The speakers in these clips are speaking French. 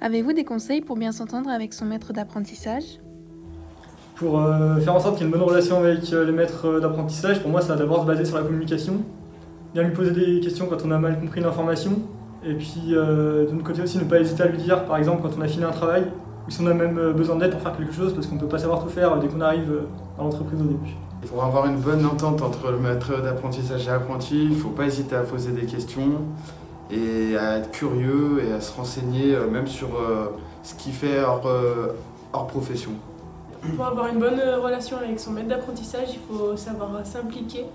Avez-vous des conseils pour bien s'entendre avec son maître d'apprentissage? Pour faire en sorte qu'il y ait une bonne relation avec le maître d'apprentissage, pour moi, ça va d'abord se baser sur la communication. Bien lui poser des questions quand on a mal compris une information. Et puis, de notre côté aussi, ne pas hésiter à lui dire, par exemple, quand on a fini un travail, ou si on a même besoin d'aide pour faire quelque chose, parce qu'on ne peut pas savoir tout faire dès qu'on arrive dans l'entreprise au début. Pour avoir une bonne entente entre le maître d'apprentissage et l'apprenti, il ne faut pas hésiter à poser des questions et à être curieux et à se renseigner même sur ce qu'il fait hors profession. Pour avoir une bonne relation avec son maître d'apprentissage, il faut savoir s'impliquer,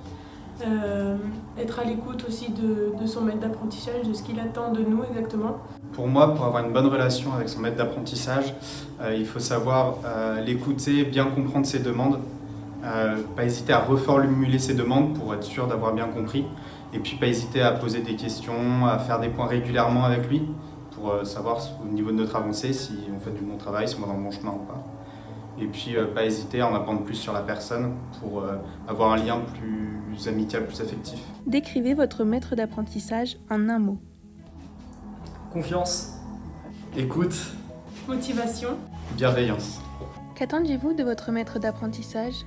être à l'écoute aussi de son maître d'apprentissage, de ce qu'il attend de nous exactement. Pour moi, pour avoir une bonne relation avec son maître d'apprentissage, il faut savoir l'écouter, bien comprendre ses demandes, pas hésiter à reformuler ses demandes pour être sûr d'avoir bien compris, et puis pas hésiter à poser des questions, à faire des points régulièrement avec lui pour savoir au niveau de notre avancée si on fait du bon travail, si on va dans le bon chemin ou pas. Et puis pas hésiter à en apprendre plus sur la personne pour avoir un lien plus amical, plus affectif. Décrivez votre maître d'apprentissage en un mot. Confiance. Écoute. Motivation. Bienveillance. Qu'attendiez-vous de votre maître d'apprentissage?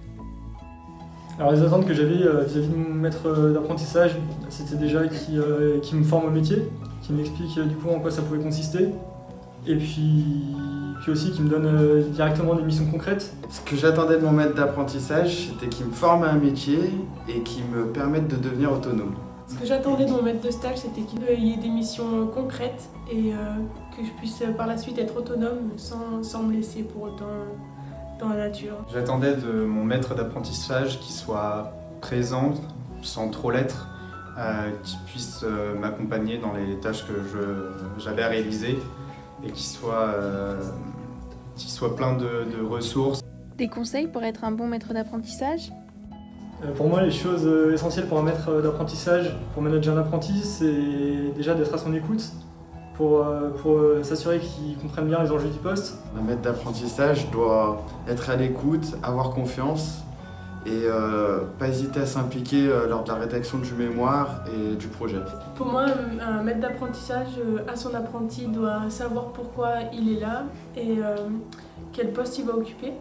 Alors les attentes que j'avais vis-à-vis de mon maître d'apprentissage, c'était déjà qu'il me forme au métier, qu'il m'explique du coup en quoi ça pouvait consister, et puis aussi qu'il me donne directement des missions concrètes. Ce que j'attendais de mon maître d'apprentissage, c'était qu'il me forme à un métier et qu'il me permette de devenir autonome. Ce que j'attendais de mon maître de stage, c'était qu'il y ait des missions concrètes et que je puisse par la suite être autonome sans me laisser pour autant dans la nature. J'attendais de mon maître d'apprentissage qu'il soit présent, sans trop l'être, qu'il puisse m'accompagner dans les tâches que j'avais à réaliser et qu'il soit plein de ressources. Des conseils pour être un bon maître d'apprentissage? Pour moi, les choses essentielles pour un maître d'apprentissage, pour manager un apprenti, c'est déjà d'être à son écoute, pour s'assurer qu'il comprenne bien les enjeux du poste. Un maître d'apprentissage doit être à l'écoute, avoir confiance et pas hésiter à s'impliquer lors de la rédaction du mémoire et du projet. Pour moi, un maître d'apprentissage à son apprenti doit savoir pourquoi il est là et quel poste il va occuper,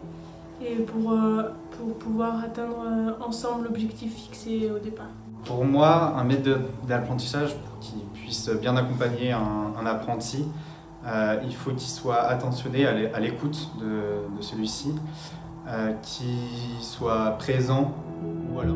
et pour pouvoir atteindre ensemble l'objectif fixé au départ. Pour moi, un maître d'apprentissage, pour qu'il puisse bien accompagner un apprenti, il faut qu'il soit attentionné à l'écoute de celui-ci, qu'il soit présent. Voilà.